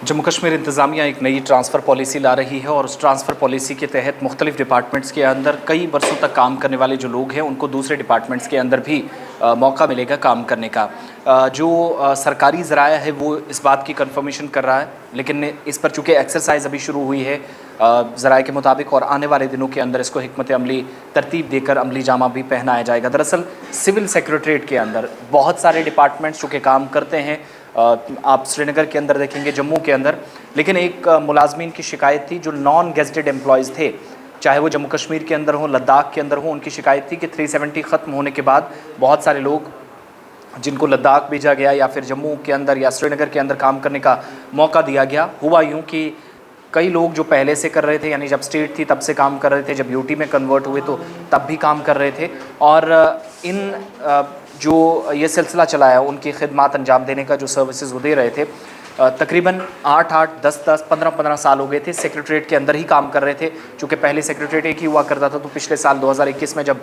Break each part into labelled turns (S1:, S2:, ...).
S1: जम्मू कश्मीर इंतज़ामिया एक नई transfer policy ला रही है और उस ट्रांसफ़र पॉलिसी के तहत मुख्तलिफ़ डिपार्टमेंट्स के अंदर कई बरसों तक काम करने वाले जो लोग हैं उनको दूसरे डिपार्टमेंट्स के अंदर भी मौका मिलेगा काम करने का। सरकारी ज़राया है वो इस बात की कन्फर्मेशन कर रहा है, लेकिन इस पर चूँकि एक्सरसाइज अभी शुरू हुई है ज़राए के मुताबिक, और आने वाले दिनों के अंदर इसको हिकमत अमली तरतीब देकर अमली जामा भी पहनाया जाएगा। दरअसल सिविल सेक्रेटरीट के अंदर बहुत सारे डिपार्टमेंट्स चूँकि काम करते हैं, आप श्रीनगर के अंदर देखेंगे, जम्मू के अंदर, लेकिन एक मुलाजमीन की शिकायत थी जो नॉन गेजेटेड एम्प्लॉयज़ थे, चाहे वो जम्मू कश्मीर के अंदर हो, लद्दाख के अंदर हो, उनकी शिकायत थी कि 370 ख़त्म होने के बाद बहुत सारे लोग जिनको लद्दाख भेजा गया या फिर जम्मू के अंदर या श्रीनगर के अंदर काम करने का मौका दिया गया। हुआ यूँ कि कई लोग जो पहले से कर रहे थे, यानी जब स्टेट थी तब से काम कर रहे थे, जब यूटी में कन्वर्ट हुए तो तब भी काम कर रहे थे, और जो ये सिलसिला चला है उनकी खिदमत अंजाम देने का, जो सर्विसेज वो दे रहे थे, तकरीबन 8-8, 10-10, 15-15 साल हो गए थे सेक्रेटरीट के अंदर ही काम कर रहे थे। चूँकि पहले सेक्रेटरीट एक ही हुआ करता था, तो पिछले साल 2021 में जब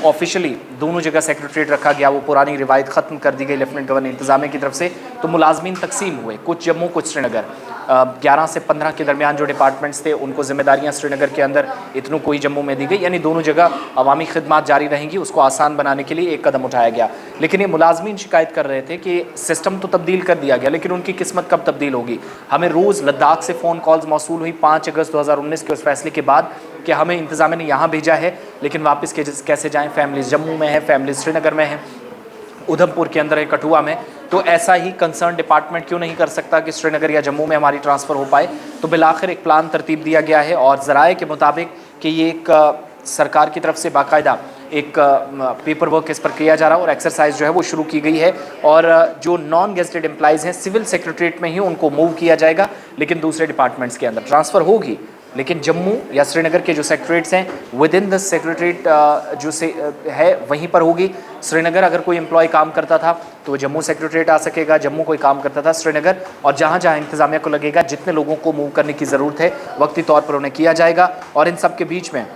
S1: ऑफिशियली दोनों जगह सेक्रेटरीट रखा गया, वो पुरानी रिवायत ख़त्म कर दी गई लेफ्टिनेंट गवर्नर इंतज़ामिया की तरफ से, तो मुलाजमीन तकसीम हुए, कुछ जम्मू कुछ श्रीनगर। 11 से 15 के दरमियान जो डिपार्टमेंट्स थे उनको ज़िम्मेदारियाँ श्रीनगर के अंदर, इतनों कोई जम्मू में दी गई, यानी दोनों जगह अवामी खिदमत जारी रहेंगी, उसको आसान बनाने के लिए एक कदम उठाया गया। लेकिन ये मुलाजमीन शिकायत कर रहे थे कि सिस्टम तो तब्दील कर दिया गया, लेकिन उनकी किस्मत कब तब्दील होगी। हमें रोज़ लद्दाख से फ़ोन कॉल्स मौसूल हुई 5 अगस्त 2019 के उस फैसले के बाद कि हमें इंतज़ामिया ने यहाँ भेजा है, लेकिन वापस कैसे जाएँ, फैमिलीज़ जम्मू में है, फैमिलीज़ श्रीनगर में है, उधमपुर के अंदर है, कठुआ में, तो ऐसा ही कंसर्न डिपार्टमेंट क्यों नहीं कर सकता कि श्रीनगर या जम्मू में हमारी ट्रांसफ़र हो पाए। तो बिलाखिर एक प्लान तरतीब दिया गया है, और ज़राए के मुताबिक कि ये एक सरकार की तरफ से बाकायदा एक पेपर वर्क इस पर किया जा रहा है और एक्सरसाइज जो है वो शुरू की गई है, और जो नॉन गेजेटेड एम्प्लॉइज़ हैं सिविल सेक्रेटरीट में ही उनको मूव किया जाएगा, लेकिन दूसरे डिपार्टमेंट्स के अंदर ट्रांसफ़र होगी, लेकिन जम्मू या श्रीनगर के जो सेक्रेटरीट्स हैं विद इन द सेक्रेटरीट जो से है वहीं पर होगी। श्रीनगर अगर कोई एम्प्लॉय काम करता था तो वो जम्मू सेक्रेटरीट आ सकेगा, जम्मू कोई काम करता था श्रीनगर, और जहाँ जहाँ इंतज़ामिया को लगेगा जितने लोगों को मूव करने की ज़रूरत है वक्ती तौर पर उन्हें किया जाएगा। और इन सब के बीच में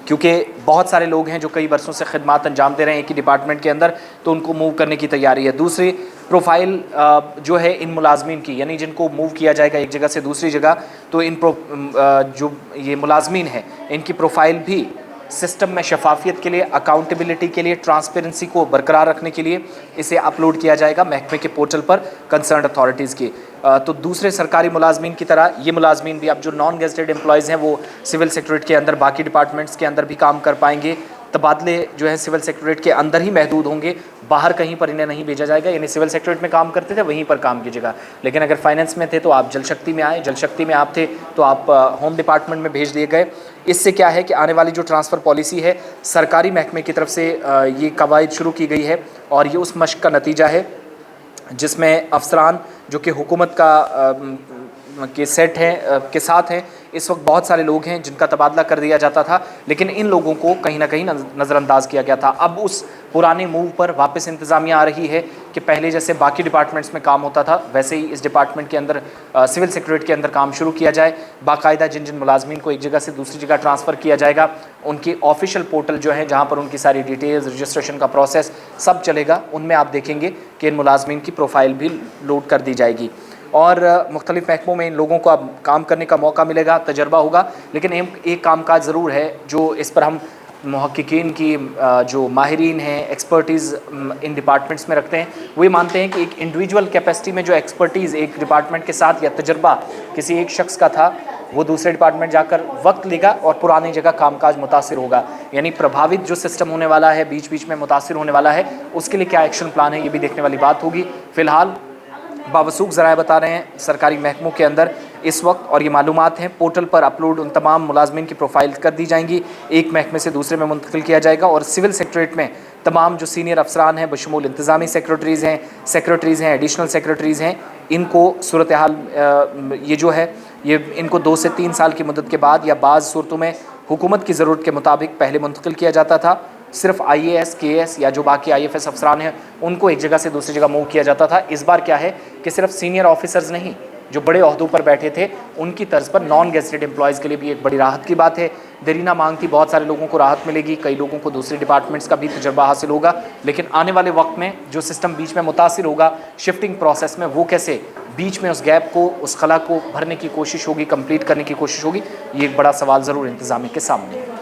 S1: क्योंकि बहुत सारे लोग हैं जो कई बरसों से खिदमत अंजाम दे रहे हैं एक ही डिपार्टमेंट के अंदर, तो उनको मूव करने की तैयारी है। दूसरी प्रोफाइल जो है इन मुलाजमीन की, यानी जिनको मूव किया जाएगा एक जगह से दूसरी जगह, तो जो ये मुलाजमीन है इनकी प्रोफाइल भी सिस्टम में शफाफियत के लिए, अकाउंटेबिलिटी के लिए, ट्रांसपेरेंसी को बरकरार रखने के लिए इसे अपलोड किया जाएगा महकमे के पोर्टल पर कंसर्न अथॉरिटीज़ की। तो दूसरे सरकारी मुलाजमीन की तरह ये मुलाजमीन भी, अब जो नॉन गेजेटेड एम्प्लॉयज़ हैं वो सिविल सेक्रेटरीट के अंदर बाकी डिपार्टमेंट्स के अंदर भी काम कर पाएंगे। तबादले जो है सिविल सेक्रेटरीट के अंदर ही महदूद होंगे, बाहर कहीं पर इन्हें नहीं भेजा जाएगा, यानी सिविल सेक्रेटरीट में काम करते थे वहीं पर काम कीजिएगा। लेकिन अगर फाइनेंस में थे तो आप जल शक्ति में आए, जल शक्ति में आप थे तो आप होम डिपार्टमेंट में भेज दिए गए। इससे क्या है कि आने वाली जो ट्रांसफ़र पॉलिसी है सरकारी महकमे की तरफ से ये कवायद शुरू की गई है, और ये उस मशक का नतीजा है जिसमें अफसरान जो कि हुकूमत के सेट हैं के साथ हैं, इस वक्त बहुत सारे लोग हैं जिनका तबादला कर दिया जाता था, लेकिन इन लोगों को कहीं ना कहीं नज़रअंदाज किया गया था। अब उस पुराने मूव पर वापस इंतज़ामिया आ रही है कि पहले जैसे बाकी डिपार्टमेंट्स में काम होता था वैसे ही इस डिपार्टमेंट के अंदर सिविल सेक्रेटरीट के अंदर काम शुरू किया जाए। बाकायदा जिन जिन मुलाजमीन को एक जगह से दूसरी जगह ट्रांसफ़र किया जाएगा उनकी ऑफिशियल पोर्टल जो है जहाँ पर उनकी सारी डिटेल्स, रजिस्ट्रेशन का प्रोसेस सब चलेगा, उनमें आप देखेंगे कि इन मुलाजमीन की प्रोफाइल भी लोड कर दी जाएगी, और मुख्तलिफ़ महकमों में इन लोगों को अब काम करने का मौका मिलेगा, तजर्बा होगा। लेकिन एक काम काज ज़रूर है जो इस पर हम मुहक्किकीन की जो माहिरीन हैं, एक्सपर्टीज़ इन डिपार्टमेंट्स में रखते हैं, वो ये मानते हैं कि एक इंडिविजुअल कैपेसिटी में जो एक्सपर्टीज़ एक डिपार्टमेंट के साथ या तजर्बा किसी एक शख्स का था वो दूसरे डिपार्टमेंट जाकर वक्त लेगा और पुरानी जगह कामकाज मुतासिर होगा, यानी प्रभावित जो सिस्टम होने वाला है, बीच बीच में मुतासिर होने वाला है, उसके लिए क्या एक्शन प्लान है ये भी देखने वाली बात होगी। फ़िलहाल बावसूख ज़राए बता रहे हैं सरकारी महकमों के अंदर इस वक्त, और ये मालूमात हैं पोर्टल पर अपलोड, उन तमाम मुलाजमीन की प्रोफाइल कर दी जाएंगी, एक महकमे से दूसरे में मुंतकिल किया जाएगा, और सिविल सेक्रेटरीट में तमाम जो सीनियर अफसरान हैं बशमूल इंतज़ामी सेक्रेटरीज़ हैं, एडिशनल सेक्रेटरीज़ हैं, इनको सूरत हाल ये जो है ये इनको 2 से 3 साल की मुद्दत के बाद या बाज़ सूरतों में हुकूमत की ज़रूरत के मुताबिक पहले मुंतकिल किया जाता था। सिर्फ IAS, KS या जो बाकी IFS अफसरान हैं उनको एक जगह से दूसरी जगह मूव किया जाता था। इस बार क्या है कि सिर्फ सीनियर ऑफिसर्स नहीं, जो बड़े ओहदों पर बैठे थे उनकी तर्ज पर नॉन गेजेटेड एम्प्लॉयज़ के लिए भी एक बड़ी राहत की बात है। देरीना मांग थी, बहुत सारे लोगों को राहत मिलेगी, कई लोगों को दूसरे डिपार्टमेंट्स का भी तजर्बा हासिल होगा, लेकिन आने वाले वक्त में जो सिस्टम बीच में मुतासिर होगा शिफ्टिंग प्रोसेस में, वो कैसे बीच में उस गैप को, उस खला को भरने की कोशिश होगी, कंप्लीट करने की कोशिश होगी, ये एक बड़ा सवाल ज़रूर इंतज़ामिया के सामने है।